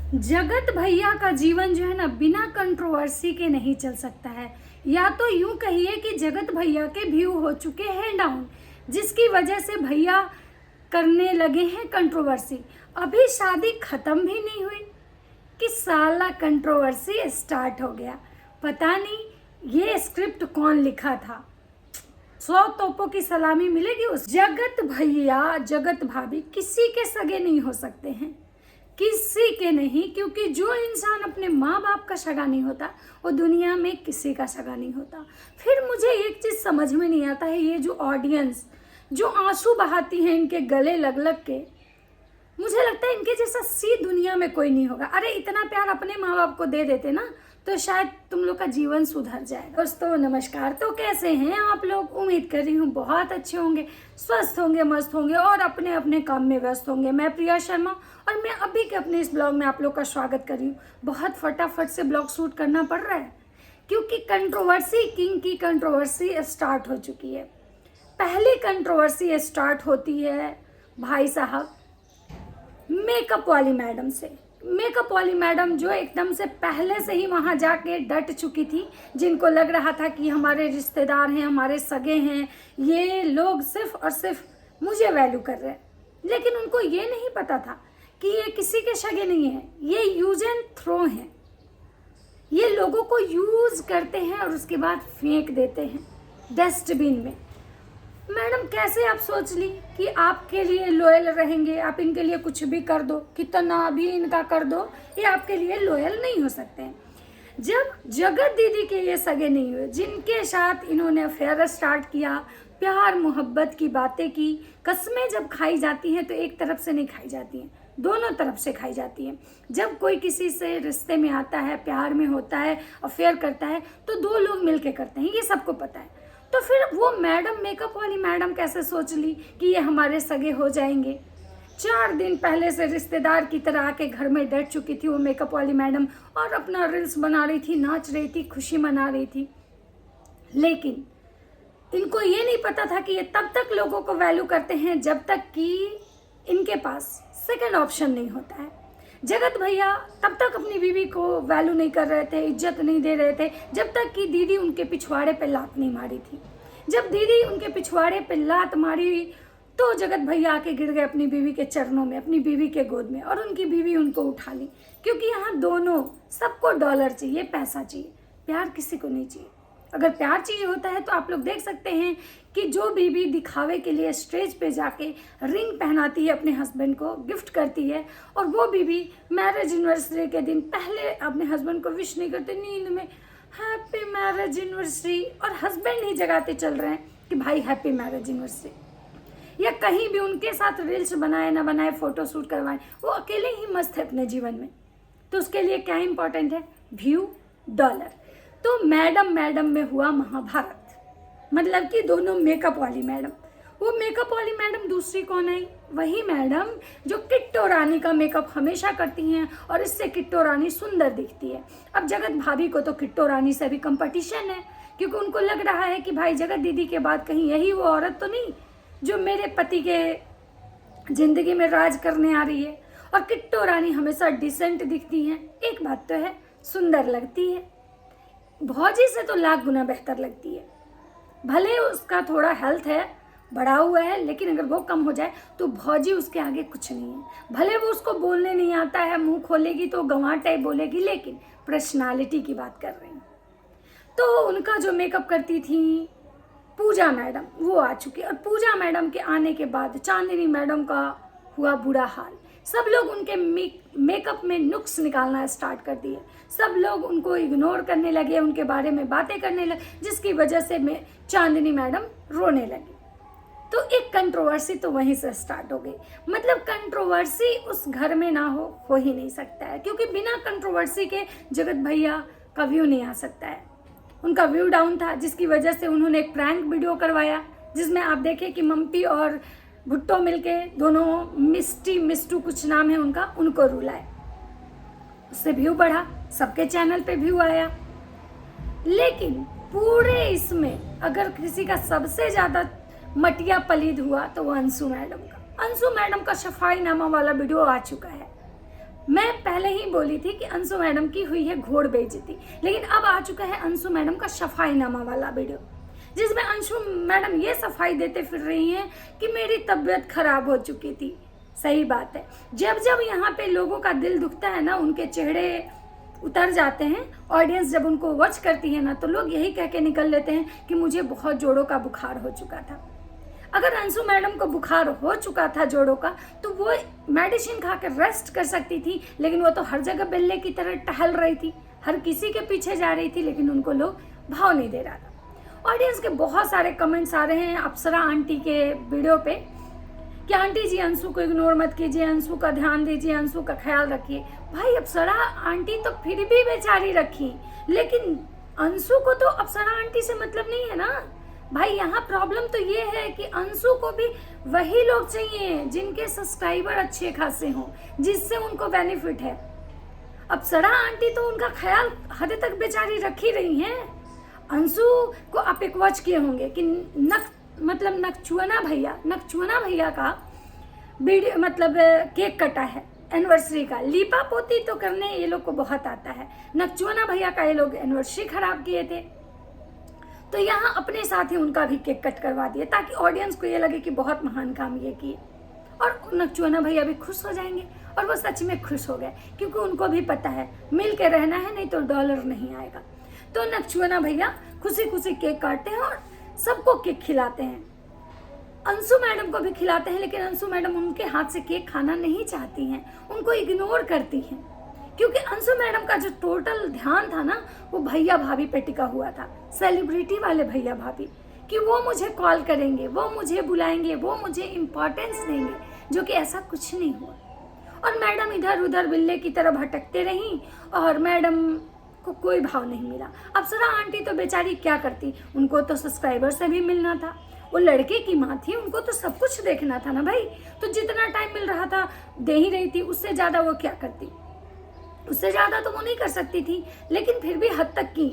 जगत भैया का जीवन जो है ना बिना कंट्रोवर्सी के नहीं चल सकता है। या तो यूं कहिए कि जगत भैया के व्यू हो चुके हैं डाउन, जिसकी वजह से भैया करने लगे हैं कंट्रोवर्सी। अभी शादी खत्म भी नहीं हुई कि साला कंट्रोवर्सी स्टार्ट हो गया। पता नहीं ये स्क्रिप्ट कौन लिखा था। 100 तोपों की सलामी मिलेगी उस। जगत भैया जगत भाभी किसी के सगे नहीं हो सकते हैं, किसी के नहीं, क्योंकि जो इंसान अपने माँ बाप का सगा नहीं होता वो दुनिया में किसी का सगा नहीं होता। फिर मुझे एक चीज़ समझ में नहीं आता है, ये जो ऑडियंस जो आंसू बहाती है इनके गले लग लग के, मुझे लगता है इनके जैसा सी दुनिया में कोई नहीं होगा। अरे इतना प्यार अपने माँ बाप को दे देते ना तो शायद तुम लोग का जीवन सुधर जाएगा। दोस्तों नमस्कार, तो कैसे हैं आप लोग? उम्मीद कर रही हूँ बहुत अच्छे होंगे, स्वस्थ होंगे, मस्त होंगे और अपने अपने काम में व्यस्त होंगे। मैं प्रिया शर्मा और मैं अभी के अपने इस ब्लॉग में आप लोग का स्वागत कर रही हूँ। बहुत फटाफट से ब्लॉग शूट करना पड़ रहा है क्योंकि कंट्रोवर्सी किंग की कंट्रोवर्सी स्टार्ट हो चुकी है। पहली कंट्रोवर्सी स्टार्ट होती है भाई साहब मेकअप वाली मैडम से। मेकअप वाली मैडम जो एकदम से पहले से ही वहाँ जाके डट चुकी थी, जिनको लग रहा था कि हमारे रिश्तेदार हैं, हमारे सगे हैं, ये लोग सिर्फ और सिर्फ मुझे वैल्यू कर रहे हैं। लेकिन उनको ये नहीं पता था कि ये किसी के सगे नहीं है, ये यूज एंड थ्रो हैं। ये लोगों को यूज करते हैं और उसके बाद फेंक देते हैं डस्टबिन में। मैडम कैसे आप सोच ली कि आपके लिए लॉयल रहेंगे, आप इनके लिए कुछ भी कर दो, कितना भी इनका कर दो, ये आपके लिए लॉयल नहीं हो सकते हैं। जब जगत दीदी के ये सगे नहीं हुए, जिनके साथ इन्होंने अफेयर स्टार्ट किया, प्यार मोहब्बत की बातें की, कस्में जब खाई जाती हैं तो एक तरफ से नहीं खाई जाती हैं, दोनों तरफ से खाई जाती हैं। जब कोई किसी से रिश्ते में आता है, प्यार में होता है, अफेयर करता है तो दो लोग मिलके करते हैं, ये सबको पता है। तो फिर वो मैडम, मेकअप वाली मैडम कैसे सोच ली कि ये हमारे सगे हो जाएंगे? 4 दिन पहले से रिश्तेदार की तरह आके घर में डट चुकी थी वो मेकअप वाली मैडम और अपना रील्स बना रही थी, नाच रही थी, खुशी मना रही थी। लेकिन इनको ये नहीं पता था कि ये तब तक लोगों को वैल्यू करते हैं जब तक कि इनके पास सेकंड ऑप्शन नहीं होता है। जगत भैया तब तक अपनी बीवी को वैल्यू नहीं कर रहे थे, इज्जत नहीं दे रहे थे, जब तक कि दीदी उनके पिछवाड़े पे लात नहीं मारी थी। जब दीदी उनके पिछवाड़े पे लात मारी तो जगत भैया आके गिर गए अपनी बीवी के चरणों में, अपनी बीवी के गोद में, और उनकी बीवी उनको उठा ली। क्योंकि यहाँ दोनों, सबको डॉलर चाहिए, पैसा चाहिए, प्यार किसी को नहीं चाहिए। अगर प्यार चाहिए होता है तो आप लोग देख सकते हैं कि जो बीवी दिखावे के लिए स्टेज पे जाके रिंग पहनाती है अपने हस्बैंड को, गिफ्ट करती है, और वो बीवी मैरिज एनिवर्सरी के दिन पहले अपने हस्बैंड को विश नहीं करते, नींद में हैप्पी मैरिज एनिवर्सरी, और हस्बैंड ही जगाते चल रहे हैं कि भाई हैप्पी मैरिज एनिवर्सरी। या कहीं भी उनके साथ रील्स बनाए ना बनाए, फोटो शूट करवाए, वो अकेले ही मस्त है अपने जीवन में। तो उसके लिए क्या इंपॉर्टेंट है? View, dollar. तो मैडम में हुआ महाभारत, मतलब कि दोनों मेकअप वाली मैडम। वो मेकअप वाली मैडम दूसरी कौन आई? वही मैडम जो किट्टो रानी का मेकअप हमेशा करती हैं और इससे किट्टो रानी सुंदर दिखती है। अब जगत भाभी को तो किट्टो रानी से भी कंपटीशन है, क्योंकि उनको लग रहा है कि भाई जगत दीदी के बाद कहीं यही वो औरत तो नहीं जो मेरे पति के जिंदगी में राज करने आ रही है। और किट्टो रानी हमेशा डिसेंट दिखती हैं। एक बात तो है, सुंदर लगती है, भौजी से तो लाख गुना बेहतर लगती है। भले उसका थोड़ा हेल्थ है, बढ़ा हुआ है, लेकिन अगर वो कम हो जाए तो भौजी उसके आगे कुछ नहीं है। भले वो उसको बोलने नहीं आता है, मुंह खोलेगी तो गंवार टाइप बोलेगी, लेकिन पर्सनालिटी की बात कर रही हूँ। तो उनका जो मेकअप करती थी पूजा मैडम, वो आ चुकी, और पूजा मैडम के आने के बाद चांदनी मैडम का हुआ बुरा हाल। सब लोग उनके मेकअप में नुक्स निकालना स्टार्ट कर दिए, सब लोग उनको इग्नोर करने लगे, उनके बारे में बातें करने लगे, जिसकी वजह से चांदनी मैडम रोने लगी। तो एक कंट्रोवर्सी तो वहीं से स्टार्ट हो गई। मतलब कंट्रोवर्सी उस घर में ना हो ही नहीं सकता है, क्योंकि बिना कंट्रोवर्सी के जगत भैया का व्यू नहीं आ सकता है। उनका व्यू डाउन था, जिसकी वजह से उन्होंने एक प्रैंक वीडियो करवाया, जिसमें आप देखें कि मम्पी और भुट्टो मिलके, दोनों मिस्टी मिस्टू कुछ नाम है उनका, उनको रुलाए। उससे व्यू बढ़ा, सबके चैनल पे व्यू आया। लेकिन पूरे इसमें अगर किसी का सबसे ज़्यादा मटिया पलीद हुआ तो वो अंशु मैडम का। अंशु मैडम का सफाई नामा वाला वीडियो आ चुका है। मैं पहले ही बोली थी कि अंशु मैडम की हुई है घोर बेइज्जती, लेकिन अब आ चुका है अंशु मैडम का सफाईनामा वाला वीडियो, जिसमें अंशु मैडम ये सफाई देते फिर रही हैं कि मेरी तबीयत खराब हो चुकी थी। सही बात है, जब जब यहाँ पे लोगों का दिल दुखता है ना, उनके चेहरे उतर जाते हैं, ऑडियंस जब उनको वॉच करती है ना, तो लोग यही कह के निकल लेते हैं कि मुझे बहुत जोड़ों का बुखार हो चुका था। अगर अंशु मैडम को बुखार हो चुका था जोड़ों का, तो वो मेडिसिन खा कर रेस्ट कर सकती थी, लेकिन वो तो हर जगह बिल्ले की तरह टहल रही थी, हर किसी के पीछे जा रही थी, लेकिन उनको लोग भाव नहीं दे रहा था। ऑडियंस के बहुत सारे कमेंट्स आ रहे हैं अप्सरा आंटी के वीडियो पे कि आंटी जी अंशु को इग्नोर मत कीजिए, अंशु का ध्यान दीजिए, अंशु का ख्याल रखिए। भाई अप्सरा आंटी तो फिर भी बेचारी रखी, लेकिन अंशु को तो अप्सरा आंटी से मतलब नहीं है ना भाई। यहाँ प्रॉब्लम तो ये है कि अंशु को भी वही लोग चाहिए जिनके सब्सक्राइबर अच्छे खासे हों, जिससे उनको बेनिफिट है। अप्सरा आंटी तो उनका ख्याल हद तक बेचारी रख ही रही हैं। अंशु को आप एक वॉच किए होंगे कि नकचुआना भैया का वीडियो मतलब केक कटा है एनिवर्सरी का। लीपा पोती तो करने ये लोग को बहुत आता है, नकचुआना भैया का ये लोग एनिवर्सरी खराब किए थे, तो यहाँ अपने साथ ही उनका भी केक कट करवा दिए ताकि ऑडियंस को ये लगे कि बहुत महान काम ये किए, और नकचुआना भैया भी खुश हो जाएंगे। और वो सच में खुश हो गए, क्योंकि उनको भी पता है मिल के रहना है, नहीं तो डॉलर नहीं आएगा। तो नकचुआना भैया खुशी खुशी केक काटते हैं और सबको केक खिलाते हैं, अंशु मैडम को भी खिलाते हैं, लेकिन अंशु मैडम उनके हाथ से केक खाना नहीं चाहती हैं, उनको इग्नोर करती हैं, क्योंकि अंशु मैडम का जो टोटल ध्यान था ना, वो भैया भाभी पे टिका हुआ था, सेलिब्रिटी वाले भैया भाभी, कि वो मुझे कॉल करेंगे, वो मुझे बुलाएंगे, वो मुझे इम्पोर्टेंस देंगे, जो कि ऐसा कुछ नहीं हुआ। और मैडम इधर उधर बिल्ले की तरह भटकते रहीं और मैडम को कोई भाव नहीं मिला। अप्सरा आंटी तो बेचारी क्या करती, उनको तो सब्सक्राइबर से भी मिलना था, वो लड़के की माँ थी, उनको तो सब कुछ देखना था ना भाई। तो जितना टाइम मिल रहा था दे ही रही थी, उससे ज़्यादा वो क्या करती, उससे ज़्यादा तो वो नहीं कर सकती थी, लेकिन फिर भी हद तक की।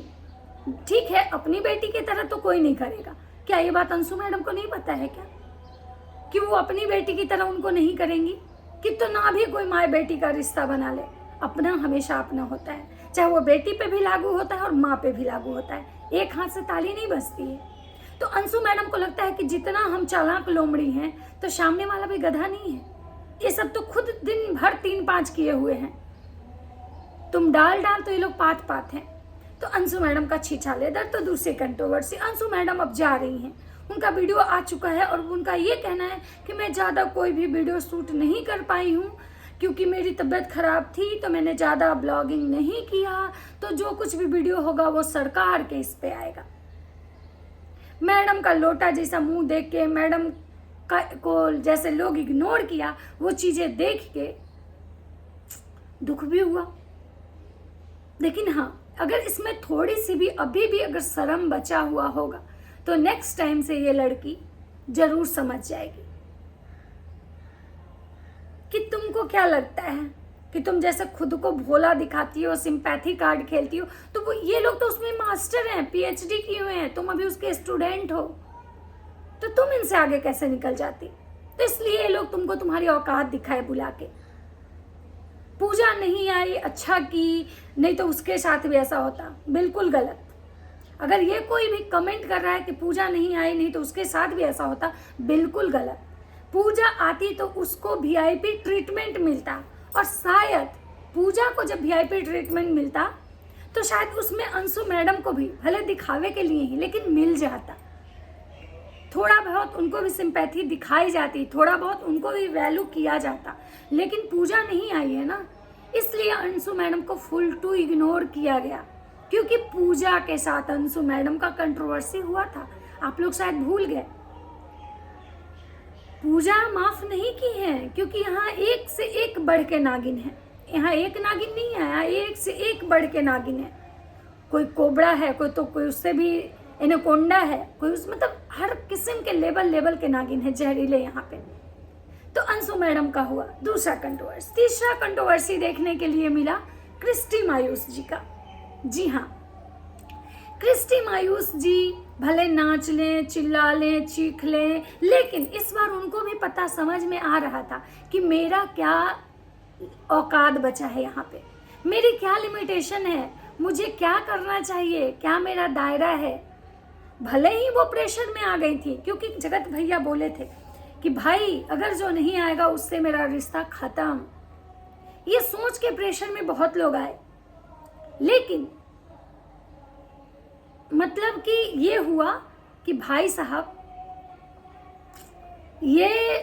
ठीक है, अपनी बेटी की तरह तो कोई नहीं करेगा। क्या ये बात अंशु मैडम को नहीं पता है क्या कि वो अपनी बेटी की तरह उनको नहीं करेंगी? कि तो ना भी कोई माँ बेटी का रिश्ता बना ले, अपना हमेशा अपना होता है, चाहे वो बेटी पे भी लागू होता है और माँ पे भी लागू होता है, एक हाथ से ताली नहीं बजती है। तो अंशु मैडम को लगता है कि जितना हम चालाक लोमड़ी हैं, तो सामने वाला भी गधा नहीं है, ये सब तो खुद दिन भर 3-5 किए हुए हैं, तुम डाल तो ये लोग पात हैं। तो अंशु मैडम का छीछालेदर तो दूसरी कंट्रोवर्सी, अंशु मैडम अब जा रही हैं, उनका वीडियो आ चुका है और उनका ये कहना है कि मैं ज़्यादा कोई भी वीडियो शूट नहीं कर पाई हूँ, क्योंकि मेरी तबीयत खराब थी, तो मैंने ज़्यादा ब्लॉगिंग नहीं किया, तो जो कुछ भी वीडियो होगा वो सरकार के इस पे आएगा। मैडम का लोटा जैसा मुंह देख के, मैडम को जैसे लोग इग्नोर किया, वो चीज़ें देख के दुख भी हुआ। लेकिन हाँ, अगर इसमें थोड़ी सी भी अभी भी अगर शर्म बचा हुआ होगा, तो नेक्स्ट टाइम से ये लड़की जरूर समझ जाएगी। कि तुमको क्या लगता है कि तुम जैसे खुद को भोला दिखाती हो, सिंपैथी कार्ड खेलती हो, तो वो ये लोग तो उसमें मास्टर हैं, PhD किए हुए हैं, तुम अभी उसके स्टूडेंट हो, तो तुम इनसे आगे कैसे निकल जाती? तो इसलिए ये लोग तुमको तुम्हारी औकात दिखाए बुला के। पूजा नहीं आई, अच्छा की, नहीं तो उसके साथ भी ऐसा होता, बिल्कुल गलत। अगर ये कोई भी कमेंट कर रहा है कि पूजा नहीं आई, नहीं तो उसके साथ भी ऐसा होता, बिल्कुल गलत। पूजा आती तो उसको VIP ट्रीटमेंट मिलता, और शायद पूजा को जब VIP ट्रीटमेंट मिलता तो शायद उसमें अंशु मैडम को भी, भले दिखावे के लिए ही, लेकिन मिल जाता, थोड़ा बहुत उनको भी सिंपैथी दिखाई जाती, थोड़ा बहुत उनको भी वैल्यू किया जाता। लेकिन पूजा नहीं आई है ना, इसलिए अंशु मैडम को फुल टू इग्नोर किया गया, क्योंकि पूजा के साथ अंशु मैडम का कंट्रोवर्सी हुआ था, आप लोग शायद भूल गए। पूजा माफ नहीं की है, क्योंकि यहाँ एक से एक बढ़ के नागिन है, यहाँ एक नागिन नहीं है, यहाँ एक से एक बढ़ के नागिन है। कोई कोबरा है, कोई उससे भी एनाकोंडा है, कोई उस मतलब हर किस्म के लेवल के नागिन है जहरीले यहाँ पे। तो अंशु मैडम का हुआ दूसरा कंट्रोवर्सी। तीसरा कंट्रोवर्सी देखने के लिए मिला क्रिस्टी मायूस जी का। जी हाँ, क्रिस्टी मायूस जी भले नाच लें, चिल्ला लें, चीख लें, लेकिन इस बार उनको भी पता समझ में आ रहा था कि मेरा क्या औकात बचा है यहाँ पे, मेरी क्या लिमिटेशन है, मुझे क्या करना चाहिए, क्या मेरा दायरा है। भले ही वो प्रेशर में आ गई थी, क्योंकि जगत भैया बोले थे कि भाई अगर जो नहीं आएगा उससे मेरा रिश्ता खत्म। ये सोच के प्रेशर में बहुत लोग आए, लेकिन मतलब कि ये हुआ कि भाई साहब, ये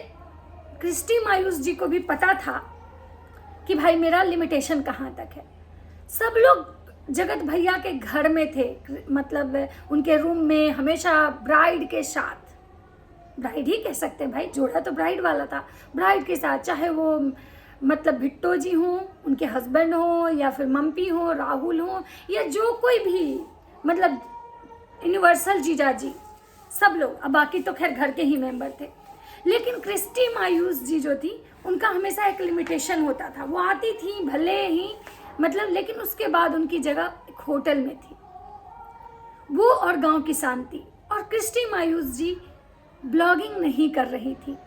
क्रिस्टी मायूस जी को भी पता था कि भाई मेरा लिमिटेशन कहाँ तक है। सब लोग जगत भैया के घर में थे, मतलब उनके रूम में हमेशा ब्राइड के साथ, ब्राइड ही कह सकते हैं भाई, जोड़ा तो ब्राइड वाला था, ब्राइड के साथ, चाहे वो मतलब भिट्टो जी हों, उनके हस्बैंड हो, या फिर मम्पी हो, राहुल हो, या जो कोई भी, मतलब यूनिवर्सल जीजा जी, सब लोग। अब बाकी तो खैर घर के ही मेंबर थे, लेकिन क्रिस्टी मायूस जी जो थी उनका हमेशा एक लिमिटेशन होता था। वो आती थी भले ही, मतलब, लेकिन उसके बाद उनकी जगह एक होटल में थी, वो और गांव की शांति। और क्रिस्टी मायूस जी ब्लॉगिंग नहीं कर रही थी,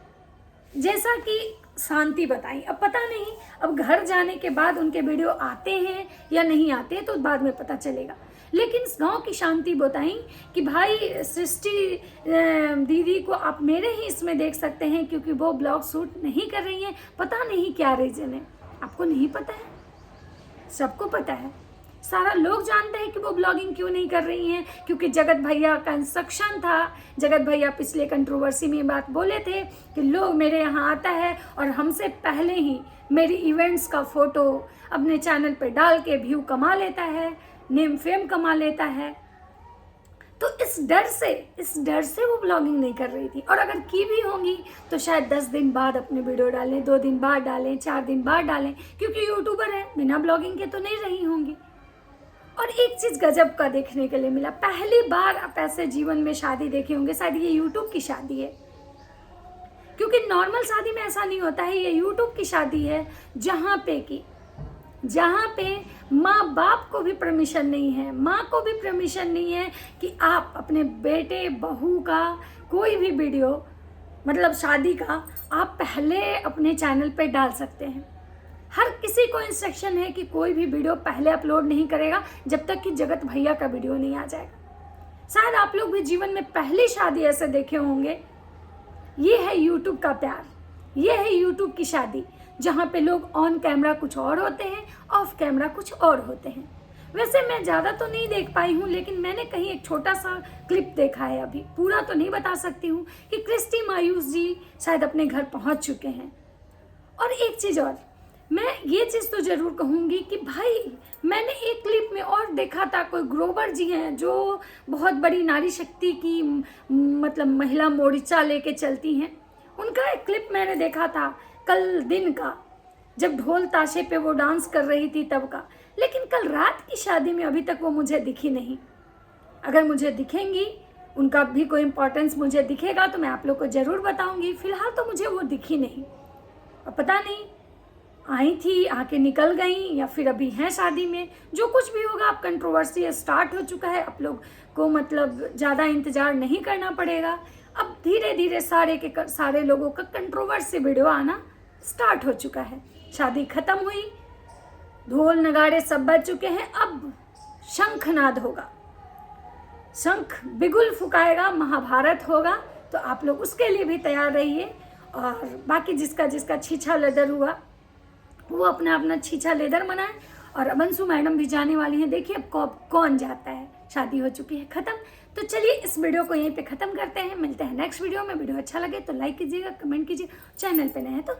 जैसा कि शांति बताई। अब पता नहीं, अब घर जाने के बाद उनके वीडियो आते हैं या नहीं आते तो बाद में पता चलेगा। लेकिन गांव की शांति बताई कि भाई सृष्टि दीदी को आप मेरे ही इसमें देख सकते हैं, क्योंकि वो ब्लॉग शूट नहीं कर रही हैं। पता नहीं क्या रीजन है, आपको नहीं पता है, सबको पता है, सारा लोग जानते हैं कि वो ब्लॉगिंग क्यों नहीं कर रही हैं, क्योंकि जगत भैया का इंस्ट्रक्शन था। जगत भैया पिछले कंट्रोवर्सी में बात बोले थे कि लोग मेरे यहाँ आता है और हमसे पहले ही मेरी इवेंट्स का फोटो अपने चैनल पे डाल के व्यू कमा लेता है, नेम फेम कमा लेता है। तो इस डर से वो ब्लॉगिंग नहीं कर रही थी। और अगर की भी होंगी तो शायद 10 दिन बाद अपनी वीडियो डालें, 2 दिन बाद डालें, 4 दिन बाद डालें, क्योंकि यूट्यूबर है, बिना ब्लॉगिंग के तो नहीं रही होंगी। और एक चीज गजब का देखने के लिए मिला, पहली बार आप ऐसे जीवन में शादी देखे होंगे, शायद ये यूट्यूब की शादी है, क्योंकि नॉर्मल शादी में ऐसा नहीं होता है। ये यूट्यूब की शादी है, जहाँ पे माँ बाप को भी परमिशन नहीं है, माँ को भी परमिशन नहीं है कि आप अपने बेटे बहू का कोई भी वीडियो, मतलब शादी का, आप पहले अपने चैनल पे डाल सकते हैं। हर किसी को इंस्ट्रक्शन है कि कोई भी वीडियो पहले अपलोड नहीं करेगा जब तक कि जगत भैया का वीडियो नहीं आ जाएगा। शायद आप लोग भी जीवन में पहली शादी ऐसे देखे होंगे। ये है यूट्यूब का प्यार, ये है यूट्यूब की शादी, जहाँ पे लोग ऑन कैमरा कुछ और होते हैं, ऑफ कैमरा कुछ और होते हैं। वैसे मैं ज़्यादा तो नहीं देख पाई हूँ, लेकिन मैंने कहीं एक छोटा सा क्लिप देखा है, अभी पूरा तो नहीं बता सकती हूँ, कि क्रिस्टी मायूस जी शायद अपने घर पहुँच चुके हैं। और एक चीज़ और, मैं ये चीज़ तो ज़रूर कहूँगी कि भाई मैंने एक क्लिप में और देखा था, कोई ग्रोवर जी हैं जो बहुत बड़ी नारी शक्ति की मतलब महिला मोर्चा लेके चलती हैं। उनका एक क्लिप मैंने देखा था कल दिन का, जब ढोल ताशे पे वो डांस कर रही थी तब का। लेकिन कल रात की शादी में अभी तक वो मुझे दिखी नहीं। अगर मुझे दिखेंगी, उनका भी कोई इम्पोर्टेंस मुझे दिखेगा तो मैं आप लोग को ज़रूर बताऊँगी। फिलहाल तो मुझे वो दिखी नहीं, और पता नहीं आई थी, आके निकल गई, या फिर अभी हैं शादी में। जो कुछ भी होगा, अब कंट्रोवर्सी स्टार्ट हो चुका है, आप लोग को मतलब ज़्यादा इंतज़ार नहीं करना पड़ेगा। अब धीरे धीरे सारे लोगों का कंट्रोवर्सी वीडियो आना स्टार्ट हो चुका है। शादी खत्म हुई, ढोल नगाड़े सब बज चुके हैं, अब शंखनाद होगा, शंख बिगुल फुकाएगा, महाभारत होगा। तो आप लोग उसके लिए भी तैयार रहिए। और बाकी जिसका छीछा लेदर हुआ वो अपना अपना छीछा लेदर मनाए। और अंशु मैडम भी जाने वाली हैं, देखिए अब कौन जाता है, शादी हो चुकी है खत्म। तो चलिए इस वीडियो को यहीं पे ख़त्म करते हैं, मिलते हैं नेक्स्ट वीडियो में। वीडियो अच्छा लगे तो लाइक कीजिएगा, कमेंट कीजिए, चैनल पे नए हैं तो